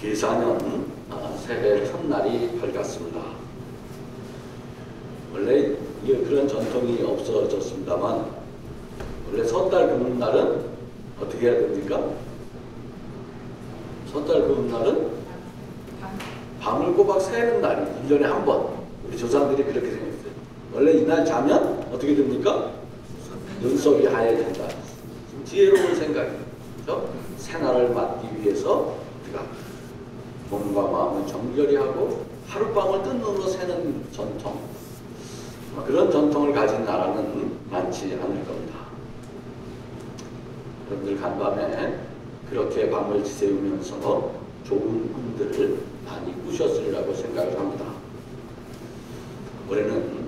계사년 새해 첫날이 밝았습니다. 원래 그런 전통이 없어졌습니다만 원래 섣달 금음날은 어떻게 해야 됩니까? 섣달 금음날은 밤을 꼬박 새는 날이 1년에 한 번. 우리 조상들이 그렇게 생각했어요. 원래 이날 자면 어떻게 됩니까? 눈썹이 하얘진다. 지혜로운 생각이에요. 그렇죠? 새날을 맞기 위해서 우리가 몸과 마음을 정결히 하고 하룻밤을 뜬 눈으로 새는 전통, 그런 전통을 가진 나라는 많지 않을 겁니다. 여러분들 간밤에 그렇게 밤을 지새우면서 좋은 꿈들을 많이 꾸셨으리라고 생각을 합니다. 올해는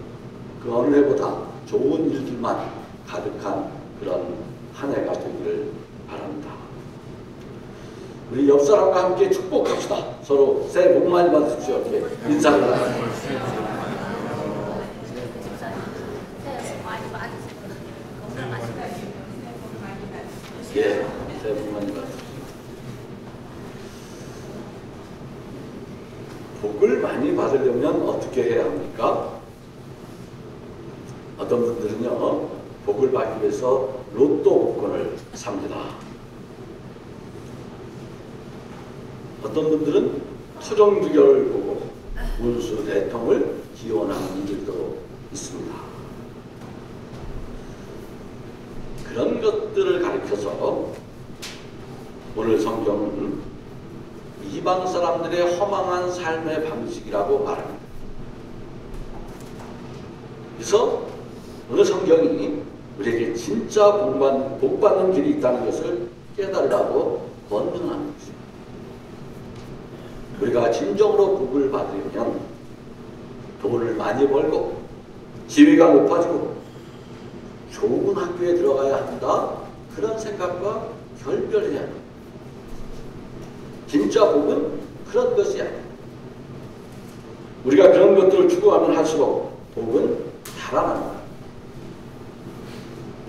그 어느 해보다 좋은 일들만 가득한 그런 한 해가 되기를 바랍니다. 우리 옆 사람과 함께 축복합시다. 서로 새해 복 많이 받으십시오. 이렇게 인사를 하세요. 예, 새해 복 많이 받으십시오. 복을 많이 받으려면 어떻게 해야 합니까? 어떤 분들은요, 복을 받기 위해서 로또 복권을 삽니다. 어떤 분들은 토종두결을 보고 운수 대통을 기원하는 이들도 있습니다. 그런 것들을 가리켜서 오늘 성경은 이방 사람들의 허망한 삶의 방식이라고 말합니다. 그래서 오늘 성경이 우리에게 진짜 복 받는 길이 있다는 것을 깨달으라고 권면하는 것입니다. 우리가 진정으로 복을 받으려면 돈을 많이 벌고 지위가 높아지고 좋은 학교에 들어가야 한다, 그런 생각과 결별해야 합니다. 진짜 복은 그런 것이 아닙니다. 우리가 그런 것들을 추구하면 할수록 복은 달아납니다.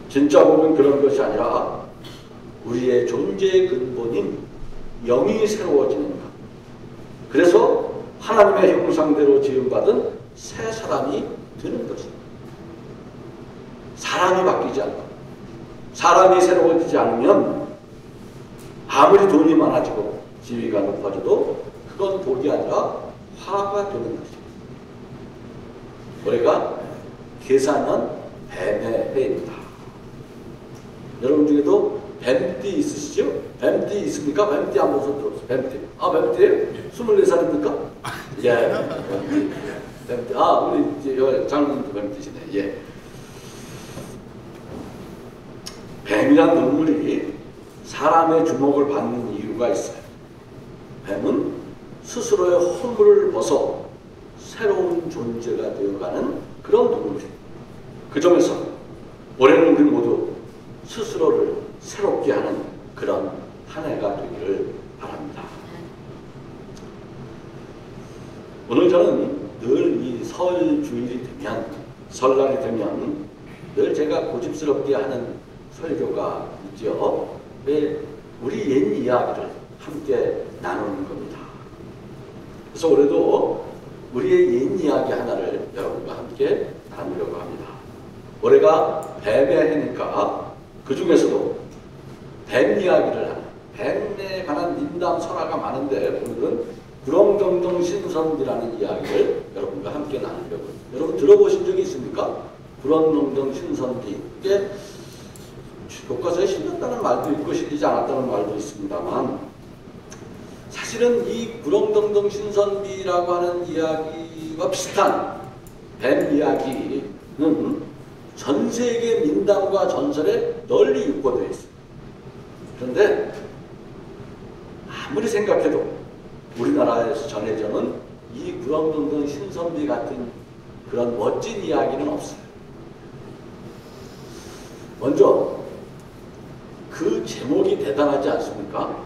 진짜 복은 그런 것이 아니라 우리의 존재의 근본인 영이 새로워지는 것. 그래서 하나님의 형상대로 지음받은 새 사람이 되는 것입니다. 사람이 바뀌지 않고 사람이 새로워지지 않으면 아무리 돈이 많아지고 지위가 높아져도 그건 복이 아니라 화가 되는 것입니다. 올해가 계사년 뱀의 해입니다. 여러분 중에도 뱀띠 있으시죠? 뱀띠 있습니까? 뱀띠 한번 손 들어보세요. 뱀띠. 아, 뱀띠예요? 24살입니까? 예. 뱀띠. 아, 우리 이제 장군도 뱀띠시네. 예. 뱀이란 동물이 사람의 주목을 받는 이유가 있어요. 뱀은 스스로의 허물을 벗어 새로운 존재가 되어가는 그런 동물이에요. 그 점에서 올해는 우리 모두 스스로를 새롭게 하는 그런 한 해가 되기를 바랍니다. 오늘 저는 늘 이 설 주일이 되면, 설날이 되면 늘 제가 고집스럽게 하는 설교가 있죠. 왜 우리 옛 이야기를 함께 나누는 겁니다. 그래서 올해도 우리의 옛 이야기 하나를 여러분과 함께 나누려고 합니다. 올해가 뱀의 해니까 그 중에서도 뱀 이야기를 하는, 뱀에 관한 민담 설화가 많은데 오늘은 구렁텅텅 신선비라는 이야기를 여러분과 함께 나누려고. 여러분 들어보신 적이 있습니까? 구렁텅텅 신선비. 이게 교과서에 실렸다는 말도 있고 실리지 않았다는 말도 있습니다만, 사실은 이 구렁텅텅 신선비라고 하는 이야기와 비슷한 뱀 이야기는 전 세계 민담과 전설에 널리 유포되어 있습니다. 그런데 아무리 생각해도 우리나라에서 전해져는 이 구렁텅텅 신선비 같은 그런 멋진 이야기는 없어요. 먼저 그 제목이 대단하지 않습니까?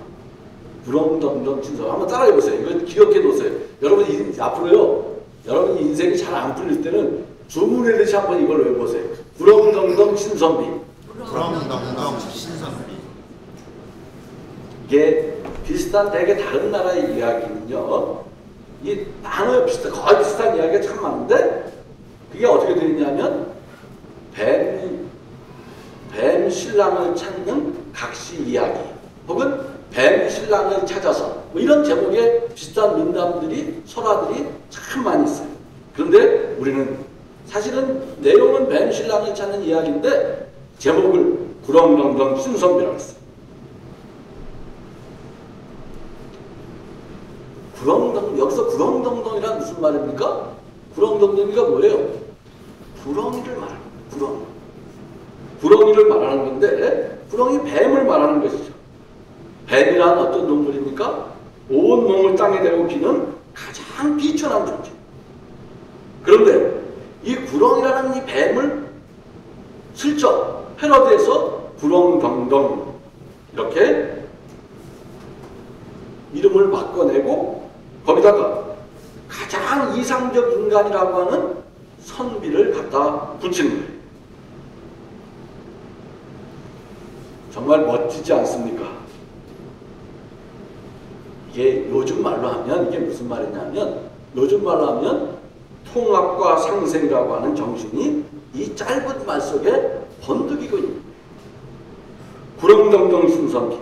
구렁텅텅 신선비. 한번 따라해보세요. 이거 기억해 놓으세요. 여러분 앞으로요, 여러분 인생이 잘 안 풀릴 때는 주문해듯이 한번 이걸 외워보세요. 구렁텅텅 신선비. 구렁텅텅 신선비. 이게 비슷한 되게 다른 나라의 이야기는요. 이 단어에 거의 비슷한 이야기가 참 많은데 그게 어떻게 되어 있냐면 뱀 신랑을 찾는 각시 이야기 혹은 뱀 신랑을 찾아서 뭐 이런 제목의 비슷한 민담들이 설화들이 참 많이 있어요. 그런데 우리는 사실은 내용은 뱀 신랑을 찾는 이야기인데 제목을 구렁텅텅 신선비라고 했어요. 여기서 구렁텅텅이란 무슨 말입니까? 구렁텅텅이가 뭐예요? 구렁이를 말합니다. 구렁이를 말하는 건데 구렁이 뱀을 말하는 것이죠. 뱀이란 어떤 동물입니까? 온 몸을 땅에 대고 기는 가장 비천한 존재. 그런데 이 구렁이라는 이 뱀을 슬쩍 패러디해서 구렁텅텅 이렇게 이름을 바꿔내고 거기다가 가장 이상적 인간이라고 하는 선비를 갖다 붙이는 거예요. 정말 멋지지 않습니까? 이게 요즘 말로 하면 이게 무슨 말이냐면 요즘 말로 하면 통합과 상생이라고 하는 정신이 이 짧은 말 속에 번득이고 있는 거예요. 구렁텅텅 신선비.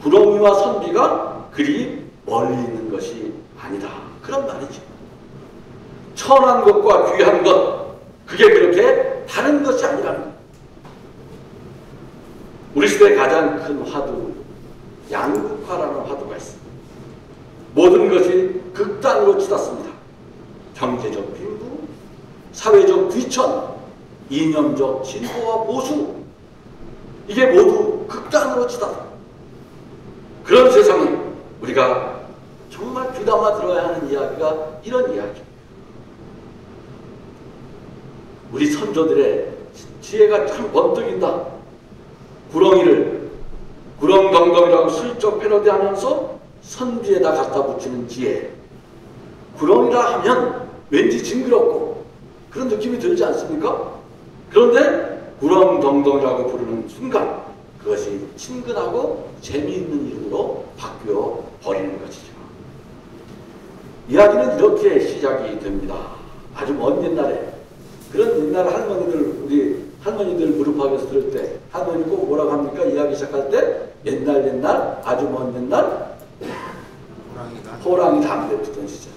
구렁이와 선비가 그리 멀리 있는 것이 아니다. 그런 말이죠. 천한 것과 귀한 것 그게 그렇게 다른 것이 아니라는 거예요. 우리 시대의 가장 큰 화두 양극화라는 화두가 있습니다. 모든 것이 극단으로 치닫습니다. 경제적 빈부, 사회적 귀천, 이념적 진보와 보수 이게 모두 극단으로 치닫습니다. 그런 세상에 우리가 정말 귀담아 들어야 하는 이야기가 이런 이야기입니다. 우리 선조들의 지혜가 참 번뜩인다. 구렁이를 구렁텅텅이라고 슬쩍 패러디하면서 선비에다 갖다 붙이는 지혜. 구렁이라 하면 왠지 징그럽고 그런 느낌이 들지 않습니까? 그런데 구렁텅텅이라고 부르는 순간 그것이 친근하고 재미있는 이름으로 바뀌어 버리는 것이죠. 이야기는 이렇게 시작이 됩니다. 아주 먼 옛날에 그런 옛날 할머니들 우리 할머니들 무릎팍에서 들을 때 할머니 꼭 뭐라고 합니까? 이야기 시작할 때 옛날 아주 먼 옛날 호랑이 담배 피던 시절에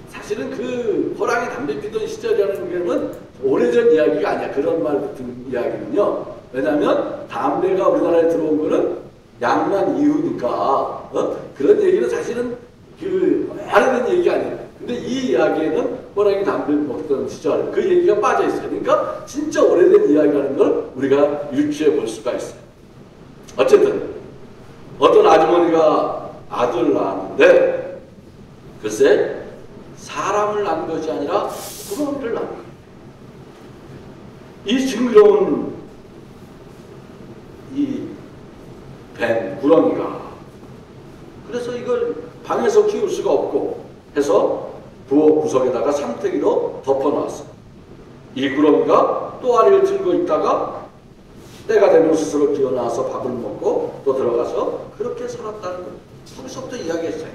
사실은 그 호랑이 담배 피던 시절이라는 거는 오래전 이야기가 아니야. 그런 말 붙은 이야기는요. 왜냐하면 담배가 우리나라에 들어온 거는 양난 이후니까 그런 얘기는 사실은 그 오래된 얘기가 아니에요. 근데 이 이야기에는 호랑이 담배 먹던 시절 그 얘기가 빠져 있어요. 그러니까 진짜 오래된 이야기라는 걸 우리가 유추해 볼 수가 있어요. 어쨌든 어떤 아주머니가 아들을 낳았는데 글쎄 사람을 낳은 것이 아니라 구렁이를 낳은 거예요. 이 징그러운 이 뱀, 구렁이가 그래서 이걸 방에서 키울 수가 없고 해서 부엌 구석에다가 삼태기로 덮어놨어요. 이 구렁이가 또아리를 들고 있다가 때가 되면 스스로 기어나와서 밥을 먹고 또 들어가서 그렇게 살았다는 거예요. 거기서부터 이야기했어요.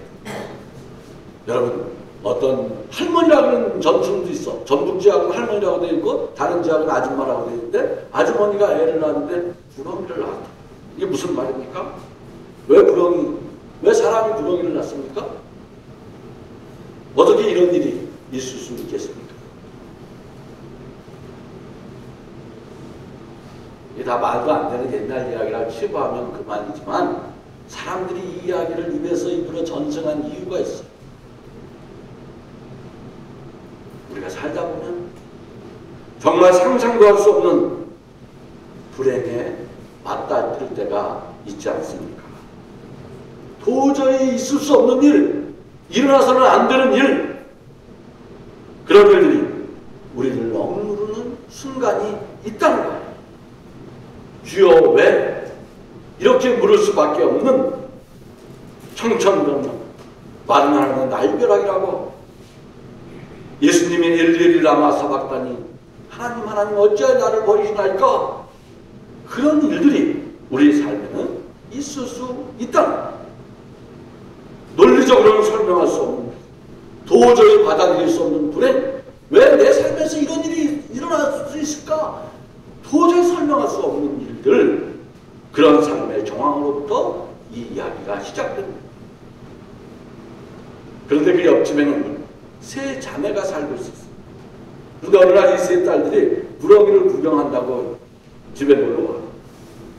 여러분 어떤 할머니라고는 전충도 있어. 전북 지역은 할머니라고 되어 있고 다른 지역은 아줌마라고 되어 있는데 아주머니가 애를 낳았는데 구렁이를 낳았다. 이게 무슨 말입니까? 왜 사람이 구렁이를 낳습니까? 어떻게 이런 일이 있을 수 있겠습니까? 이게 다 말도 안 되는 옛날 이야기라 치부하면 그만이지만 사람들이 이 이야기를 입에서 입으로 전승한 이유가 있어요. 우리가 살다 보면 정말 상상도 할 수 없는 불행에 맞닿을 때가 있지 않습니까? 도저히 있을 수 없는 일, 일어나서는 안 되는 일, 그런 일들이 우리를 억누르는 순간이 있다는 거예요. 주여 왜 이렇게 물을 수밖에 없는 청천벽력, 마른 하나님은 날벼락이라고 예수님이 엘리엘이 라마 사박다니 하나님 어찌하여 나를 버리시나이까? 그런 일들이 우리 삶에는 있을 수 있다. 설명할 수 없는, 도저히 받아들일 수 없는 불행. 왜 내 삶에서 이런 일이 일어날 수 있을까? 도저히 설명할 수 없는 일들, 그런 삶의 정황으로부터 이 이야기가 시작됩니다. 그런데 그 옆집에는 세 자매가 살고 있었어요. 그런데 어느 날 이 세 딸들이 구렁이를 구경한다고 집에 놀러 와요.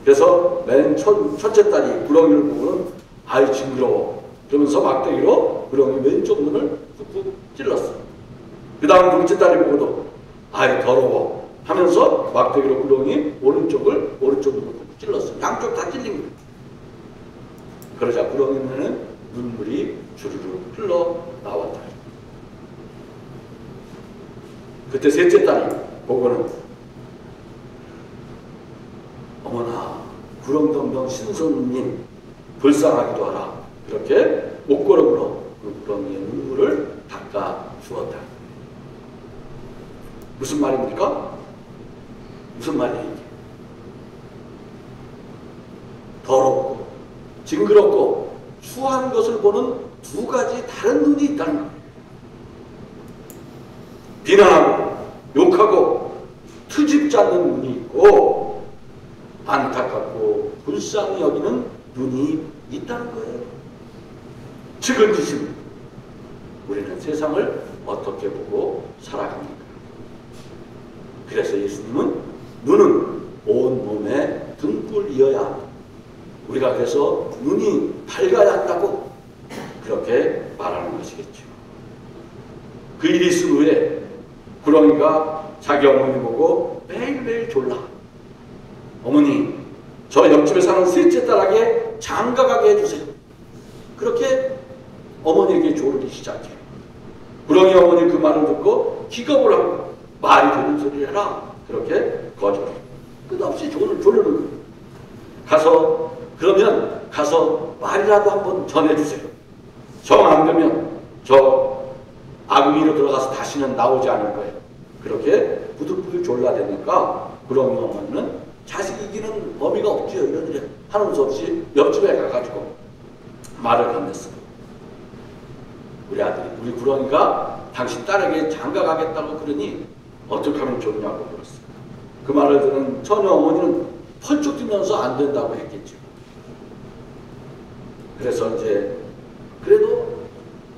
그래서 맨 첫째 딸이 구렁이를 보고는 아이 징그러워 그러면서 막대기로 구렁이 왼쪽 눈을 푹푹 찔렀어요. 그 다음 둘째 딸이 보고도 아이 더러워 하면서 막대기로 구렁이 오른쪽 눈을 푹 찔렀어요. 양쪽 다 찔린 거예요. 그러자 구렁이는 눈물이 주르르 흘러나왔다. 그때 셋째 딸이 보고는 어머나 구렁텅텅 신선님 불쌍하기도 하라. 그렇게 옷걸음으로 그 구렁이의 눈물을 닦아 주었다. 무슨 말입니까? 무슨 말이에요? 이게? 더럽고 징그럽고 추한 것을 보는 두 가지 다른 눈이 있다는 거예요. 비난하고 욕하고 트집지 않는 눈이 있고 안타깝고 불쌍히 여기는 눈이 있다는 거예요. 측은지심. 우리는 세상을 어떻게 보고 살아갑니까? 그래서 예수님은 눈은 온몸에 등불이어야 합니다. 우리가 그래서 눈이 밝아야 한다고 그렇게 말하는 것이겠죠. 그 일이 있은 후에 구렁이가 자기 어머니 보고 매일매일 졸라. 어머니, 저 옆집에 사는 셋째 딸에게 장가가게 해주세요. 그렇게 어머니에게 조르기 시작해요. 구렁이 어머니 그 말을 듣고 기겁을 하고 말이 되는 소리를 해라. 그렇게 거절해요. 끝없이 조르는 거예요. 그러면 가서 말이라도 한번 전해주세요. 정 안 되면 저 아궁이로 들어가서 다시는 나오지 않을 거예요. 그렇게 부들부들 졸라대니까 구렁이 어머니는 자식 이기는 어미가 없지요. 이런 일에 하는 수 없이 옆집에 가가지고 말을 건넸어요. 우리 아들이, 우리 구렁이가 당신 딸에게 장가가겠다고 그러니 어떻게 하면 좋냐고 물었어요. 그 말을 들은 처녀 어머니는 펄쩍 뛰면서 안 된다고 했겠죠. 그래서 이제 그래도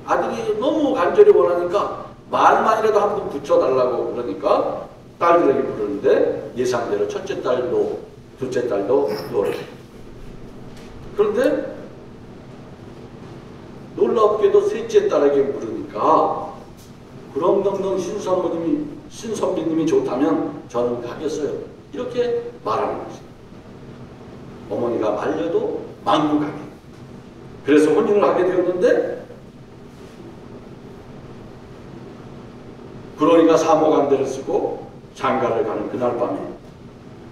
아들이 너무 간절히 원하니까 말만이라도 한 번 붙여달라고 그러니까 딸들에게 부르는데 예상대로 첫째 딸도 둘째 딸도 노래. 그런데 놀랍게도 셋째 딸에게 물으니까 구렁텅텅 신선비님이 좋다면 저는 가겠어요. 이렇게 말하는 거죠. 어머니가 말려도 막무가내. 그래서 혼인을 하게 되었는데 구렁이가 사모간대를 쓰고 장가를 가는 그날 밤에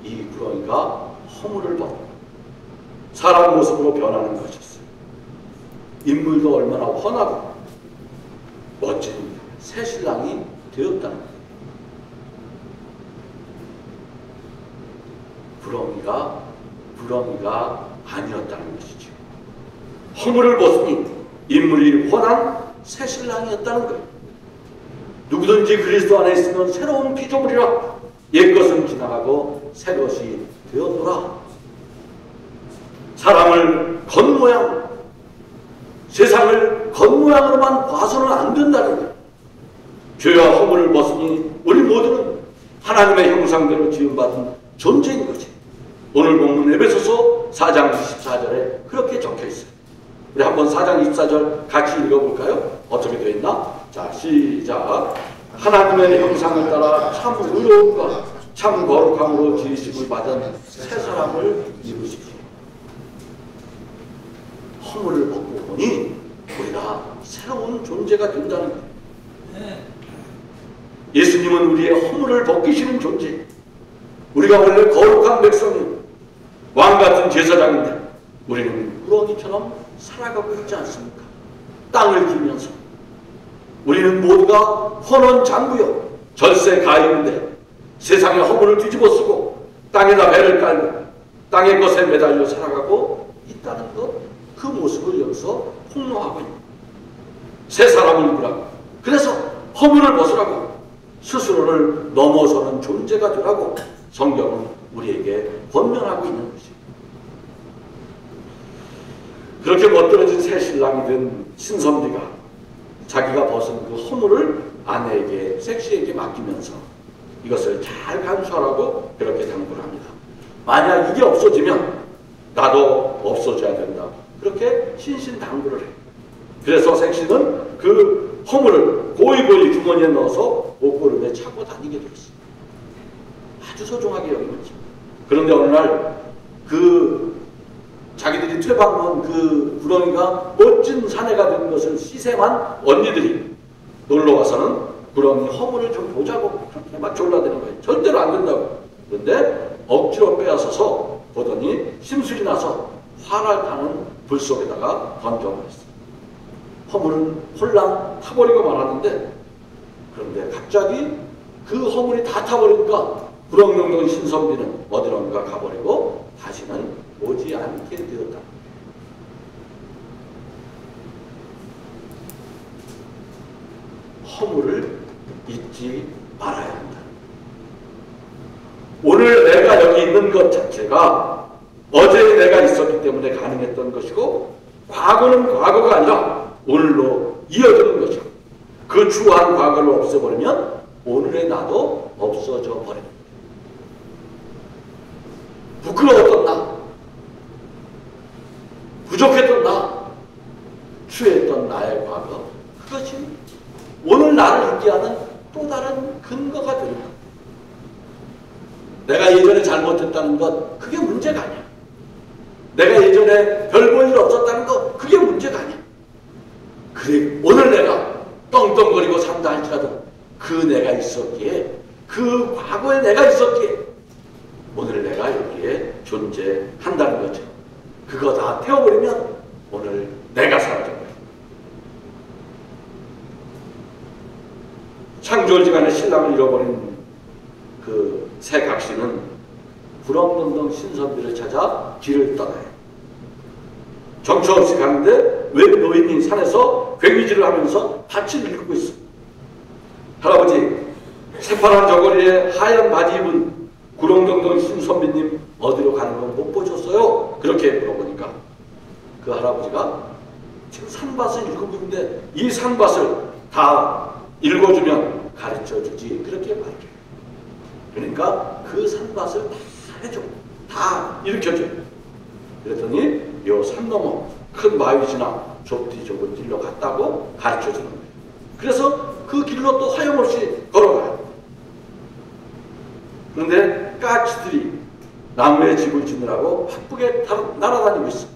이 구렁이가 허물을 벗고 사람 모습으로 변하는 것이었어요. 인물도 얼마나 훤하고 멋진 새 신랑이 되었다는 거예요. 구렁이가 아니었다는 것이죠. 허물을 벗으니 인물이 훤한 새 신랑이었다는 거예요. 누구든지 그리스도 안에 있으면 새로운 피조물이라. 옛것은 지나가고 새것이 되었노라. 사람을 겉모양, 세상을 겉모양으로만 봐서는 안 된다는 거예요. 죄와 허물을 벗으니 우리 모두는 하나님의 형상대로 지음받은 존재인 거지. 오늘 본문 에베소서 4장 24절에 그렇게 적혀 있어요. 우리 한번 4장 24절 같이 읽어볼까요? 어떻게 되어 있나? 자, 시작. 하나님의 형상을 따라 참 의로움과 참 거룩함으로 지으심을 받은 새 사람을 입으십시오. 허물을 벗고 보니 우리가 새로운 존재가 된다는 거예요. 예수님은 우리의 허물을 벗기시는 존재. 우리가 원래 거룩한 백성이 왕같은 제사장인데 우리는 구렁이처럼 살아가고 있지 않습니까? 땅을 기면서 우리는 모두가 헌원 장부여 절세 가인인데 세상의 허물을 뒤집어 쓰고 땅에다 배를 깔고 땅의 것에 매달려 살아가고 있다는 것, 그 모습을 여기서 폭로하고 있는. 새 사람을 입으라고. 그래서 허물을 벗으라고. 스스로를 넘어서는 존재가 되라고 성경은 우리에게 권면하고 있는 것입니다. 그렇게 멋들어진 새 신랑이 된 신선비가 자기가 벗은 그 허물을 아내에게, 섹시에게 맡기면서 이것을 잘 간수하라고 그렇게 당부를 합니다. 만약 이게 없어지면 나도 없어져야 된다. 그렇게 신신당부를 해요. 그래서 섹시는 그 허물을 고이고이 주머니에 넣어서 옷고름에 차고 다니게 되었어요. 아주 소중하게 여기면서. 그런데 어느 날 그 자기들이 퇴방한 그 구렁이가 멋진 사내가 된 것을 시샘한 언니들이 놀러와서는 구렁이 허물을 좀 보자고 그렇게 막 졸라대는 거예요. 절대로 안 된다고. 그런데 억지로 빼앗아서 보더니 심술이 나서 화를 타는 불 속에다가 던져버렸어요. 허물은 홀랑 타버리고 말았는데, 그런데 갑자기 그 허물이 다 타버리니까 구렁텅텅 신선비는 어디론가 가버리고 다시는 오지 않게 되었다. 허물을 잊지 말아야 한다. 오늘 내가 여기 있는 것 자체가 어제 내가 있었기 때문에 가능했던 것이고, 과거는 과거가 아니라 오늘로 이어지는 것이고, 그 추한 과거를 없애버리면 오늘의 나도 없어져 버리는 거예요. 부끄러웠던 나, 부족했던 나, 취했던 나의 과거, 그것이 오늘 나를 있게 하는 또 다른 근거가 되는 거예요. 내가 예전에 잘못했다는 것, 그게 문제가 아니야. 내가 예전에 별 볼 일 없었다는 것, 그게 문제가 아니야. 그래, 오늘 내가 떵떵거리고 산다 할지라도 그 내가 있었기에, 그 과거에 내가 있었기에 오늘 내가 여기에 존재한다는 거죠. 그거 다 태워버리면 오늘 내가 사라진 거예요. 창조지간에 신랑을 잃어버린 그 새 각시는 부렁덩덩 신선비를 찾아 길을 떠나요. 정처 없이 가는데 웬 노인이 산에서 괭이질을 하면서 밭을 일구고 있어. 할아버지, 새파란 저고리에 하얀 바지 입은 구렁덩덩 신선비님 어디로 가는 건 못 보셨어요? 그렇게 물어보니까 그 할아버지가 지금 산밭을 일구고 있는데 이 산밭을 다 읽어주면 가르쳐주지, 그렇게 말해요. 그러니까 그 산밭을 다 해줘, 다 일으켜줘요. 그랬더니 요 산 넘어 큰 바위 지나 좁디 좁은 길로 갔다고 가르쳐주는 거예요. 그래서 그 길로 또 하염없이 걸어가요. 그런데 까치들이 나무에 집을 짓느라고 바쁘게 날아다니고 있어.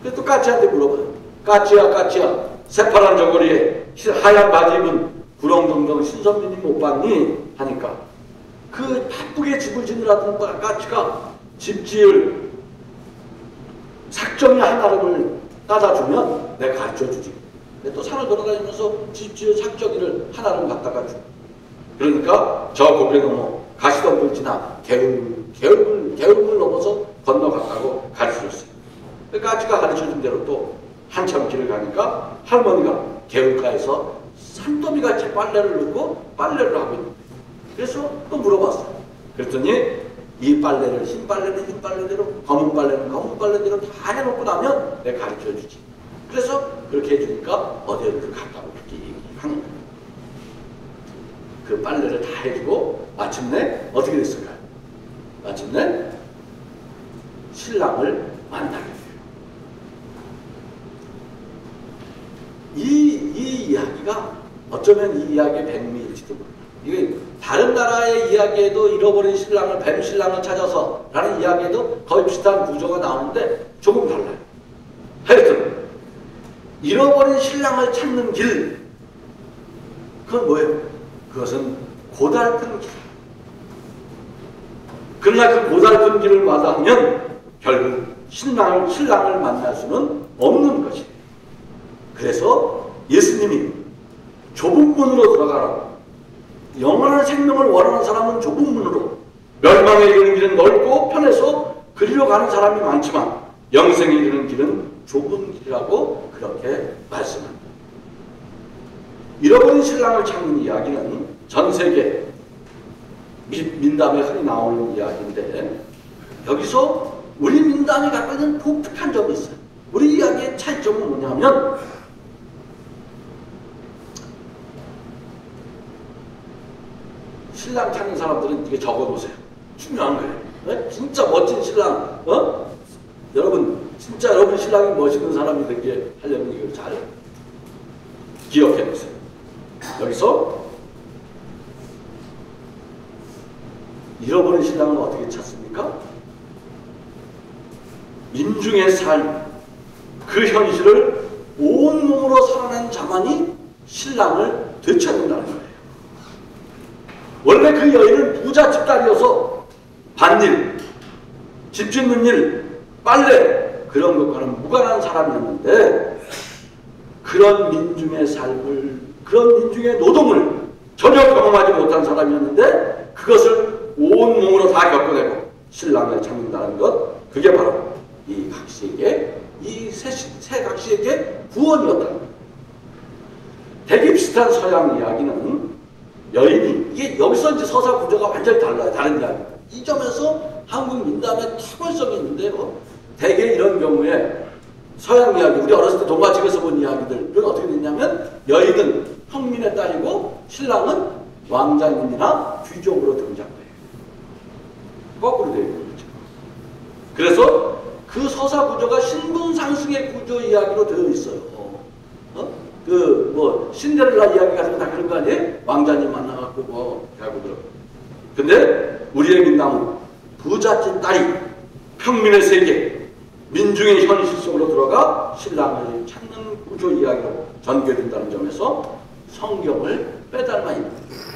그래서 또 까치한테 물어봐요. 까치야, 까치야, 새파란 저고리에 하얀 바지 입은 구렁텅텅 신선비님 못 봤니? 하니까 그 바쁘게 집을 짓느라던 까치가 집 지을 삭정이 하나를 따다주면 내가 가르쳐주지. 근데 또 산을 돌아다니면서 집 지을 삭정이를 하나를 갖다가 줘. 그러니까 저 고개 넘어 가시덤불 지나 개울물 넘어서 건너갔다고 가르쳐줬어요. 까치가 가르쳐준 대로 또 한참 길을 가니까 할머니가 개울가에서 산더미같이 빨래를 넣고 빨래를 하고 있는 거예요. 그래서 또 물어봤어요. 그랬더니 이 빨래를 흰 빨래는 흰 빨래대로, 검은 빨래는 검은 빨래대로 다 해놓고 나면 내가 가르쳐주지. 그래서 그렇게 해주니까 어디를 갔다고 그렇게 얘기하는 거예요. 그 빨래를 다 해주고 마침내 어떻게 됐을까요? 마침내 신랑을 만나게 돼요. 이 이야기가 어쩌면 이 이야기의 백미일지도 몰라요. 이게 다른 나라의 이야기에도 잃어버린 신랑을, 뱀 신랑을 찾아서 라는 이야기에도 거의 비슷한 구조가 나오는데 조금 달라요. 하여튼 잃어버린 신랑을 찾는 길, 그건 뭐예요? 그것은 고달픈 길. 그러나 그 고달픈 길을 마다하면 결국 신랑을 만날 수는 없는 것이에요. 그래서 예수님이 좁은 문으로 들어가라고, 영원한 생명을 원하는 사람은 좁은 문으로, 멸망에 이르는 길은 넓고 편해서 그리로 가는 사람이 많지만 영생에 이르는 길은 좁은 길이라고 그렇게 말씀합니다. 잃어버린 신랑을 찾는 이야기는 전 세계 민담에 흔히 나오는 이야기인데, 여기서 우리 민담이 갖고 있는 독특한 점이 있어요. 우리 이야기의 차이점은 뭐냐면, 신랑 찾는 사람들은 이게 적어놓으세요. 중요한 거예요. 네? 진짜 멋진 신랑, 여러분, 진짜 여러분 신랑이 멋있는 사람이 되게 하려면 이걸 잘 기억해 놓으세요. 여기서 잃어버린 신랑은 어떻게 찾습니까? 민중의 삶, 그 현실을 온몸으로 살아낸 자만이 신랑을 되찾는다는 거예요. 원래 그 여인은 부자 집딸이어서 밭일, 집 짓는 일, 빨래 그런 것과는 무관한 사람이었는데, 그런 민중의 삶을, 그런 민중의 노동을 전혀 경험하지 못한 사람이었는데 그것을 온몸으로 다 겪어내고 신랑을 찾는다는 것, 그게 바로 이 각시에게, 이 세 각시에게 구원이었다는 거예요. 되게 비슷한 서양 이야기는 여인이, 이게 여기서 이제 서사 구조가 완전히 달라요. 다른 이야기. 이 점에서 한국 민담의 특별성이 있는데요. 대개 이런 경우에 서양 이야기, 우리 어렸을 때 동화책에서 본 이야기들, 그건 어떻게 됐냐면, 여인은 평민의 딸이고 신랑은 왕자님이나 귀족으로 등장해요. 거꾸로 되어 있는 거죠. 그래서 그 서사 구조가 신분상승의 구조 이야기로 되어 있어요. 신데렐라 이야기 같은 거 다 그런 거 아니에요? 왕자님 만나갖고 하고 그러고. 근데 우리의 민담은 부잣집 딸이 평민의 세계, 민중의 현실 속으로 들어가 신랑을 찾는 구조 이야기로 전개된다는 점에서 성경을 빼닮아 있는 거예요.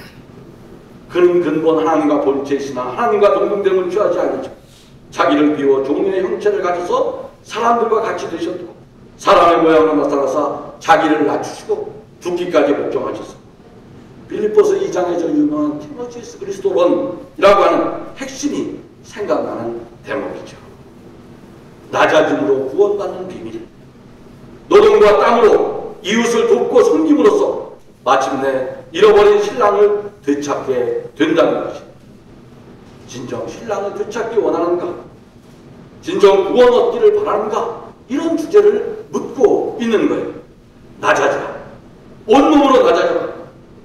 그는 근본 하나님과 본체이시나 하나님과 동등됨을 취하지 않으죠. 자기를 비워 종의 형체를 가져서 사람들과 같이 되셨고, 사람의 모양으로 나타나사 자기를 낮추시고 죽기까지 복종하셨습니다. 빌립보서 2장에 유명한 티모티우스 그리스도론이라고 하는 핵심이 생각나는 대목이죠. 낮아짐으로 구원받는 비밀, 노동과 땀으로 이웃을 돕고 섬김으로써 마침내 잃어버린 신랑을 되찾게 된다는 것입니다. 진정 신랑을 되찾기 원하는가? 진정 구원 얻기를 바라는가? 이런 주제를 묻고 있는 거예요. 낮아져라. 온몸으로 낮아져라.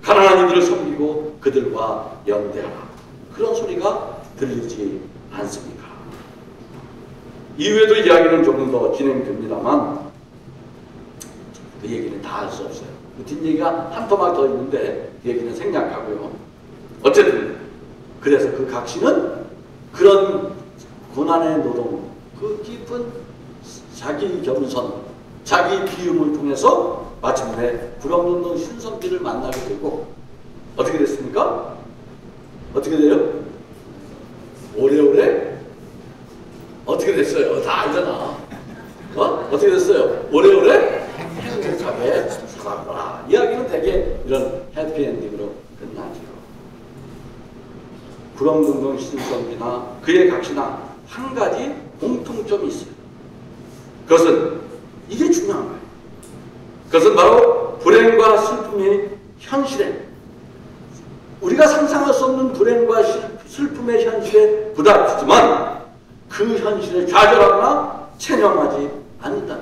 가난한 이들을 섬기고 그들과 연대하라. 그런 소리가 들리지 않습니까? 이후에도 이야기는 조금 더 진행됩니다만 그 얘기는 다 할 수 없어요. 그 뒷얘기가 한 토막 더 있는데 그 얘기는 생략하고요. 어쨌든 그래서 그 각시는 그런 고난의 노동, 그 깊은 자기 겸손, 자기 비움을 통해서 마침내 구렁론동 신선비를 만나게 되고, 어떻게 됐습니까? 어떻게 돼요? 오래오래? 어떻게 됐어요? 다 알잖아. 어떻게 됐어요? 오래오래 행복하게 살았구나. 이야기는 되게 이런 해피엔딩으로 끝나죠. 구렁동동 신선비나 그의 각시나 한 가지 공통점이 있어요. 그것은, 이게 중요한 거예요. 그것은 바로 불행과 슬픔이 현실에, 우리가 상상할 수 없는 불행과 슬픔의 현실에 부닥치지만 그 현실에 좌절하거나 체념하지 않는다.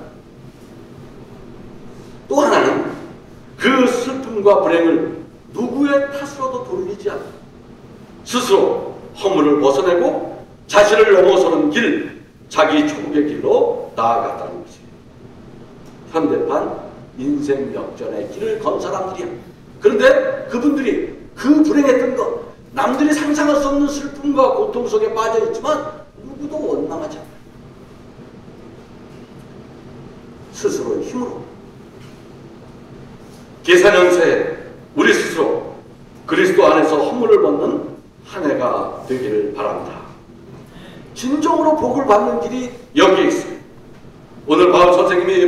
또 하나는 그 슬픔과 불행을 누구의 탓으로도 돌리지 않고 스스로 허물을 벗어내고 자신을 넘어서는 길, 자기 초국의 길로 나아갔다는 것입니다. 현대판 인생 역전의 길을 건 사람들이야. 그런데 그분들이 그 불행했던 것, 남들이 상상할 수 없는 슬픔과 고통 속에 빠져 있지만 누구도 원망하지 않아요. 스스로의 힘으로 계산연세에 우리 스스로 그리스도 안에서 허물을 벗는 한 해가 되기를 바랍니다. 진정으로 복을 받는 길이 여기에 있어요. 오늘 바울 선생님이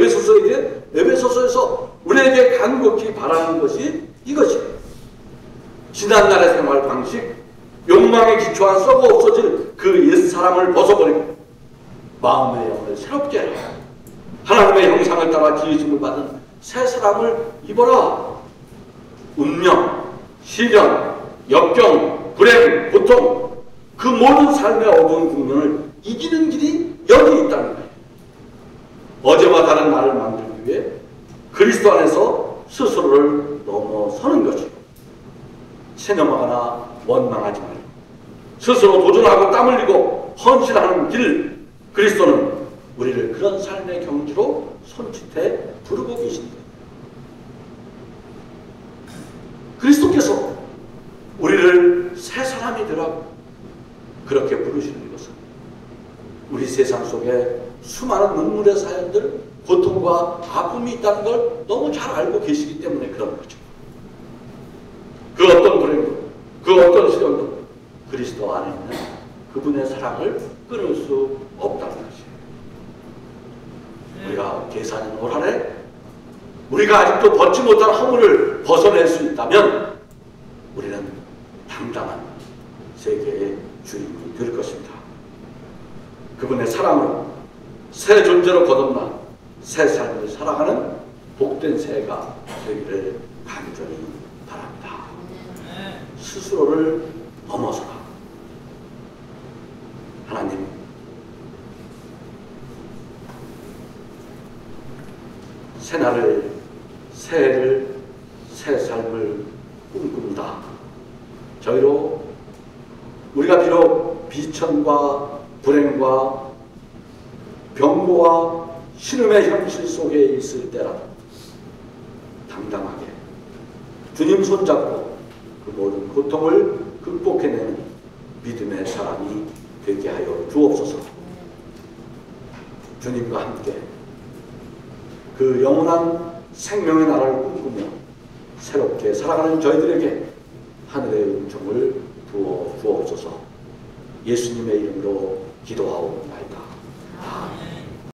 에베소서에서 우리에게 간곡히 바라는 것이 이것이에요. 지난날의 생활 방식, 욕망에 기초한 썩어 없어질 그 옛사람을 벗어버리고 마음의 영을 새롭게 하라. 하나님의 형상을 따라 지으심을 받은 새 사람을 입어라. 운명, 시련, 역경, 불행, 고통, 그 모든 삶의 어두운 국면을 이기는 길이 여기 있다는 거예요. 어제와 다른 나를 만들기 위해 그리스도 안에서 스스로를 넘어서는 것이고, 체념하거나 원망하지 말고 스스로 도전하고 땀 흘리고 헌신하는 길, 그리스도는 우리를 그런 삶의 경지로 손짓해 부르고 계십니다. 그리스도께서 우리를 새 사람이 되라고 그렇게 부르시는 것은 우리 세상 속에 수많은 눈물의 사연들, 고통과 아픔이 있다는 걸 너무 잘 알고 계시기 때문에 그런 거죠. 그 어떤 불행도, 그 어떤 시련도 그리스도 안에 있는 그분의 사랑을 끊을 수 없다는 것이에요. 우리가 계산인 올 한해 우리가 아직도 벗지 못한 허물을 벗어낼 수 있다면 우리는 당당한 세계의 주인공이 될 것입니다. 그분의 사랑으로 새 존재로 거듭나 새 삶을 살아가는 복된 새해가 되기를 간절히 바랍니다. 스스로를 넘어서라. 하나님, 새날을, 새해를, 새 삶을 꿈꿉니다. 저희로 우리가 비록 비천과 불행과 병고와 신음의 현실 속에 있을 때라도 당당하게 주님 손잡고 그 모든 고통을 극복해내는 믿음의 사람이 되게 하여 주옵소서. 주님과 함께 그 영원한 생명의 나라를 꿈꾸며 새롭게 살아가는 저희들에게 하늘의 은총을 부어 주옵소서. 예수님의 이름으로 기도하옵나이다. 아멘.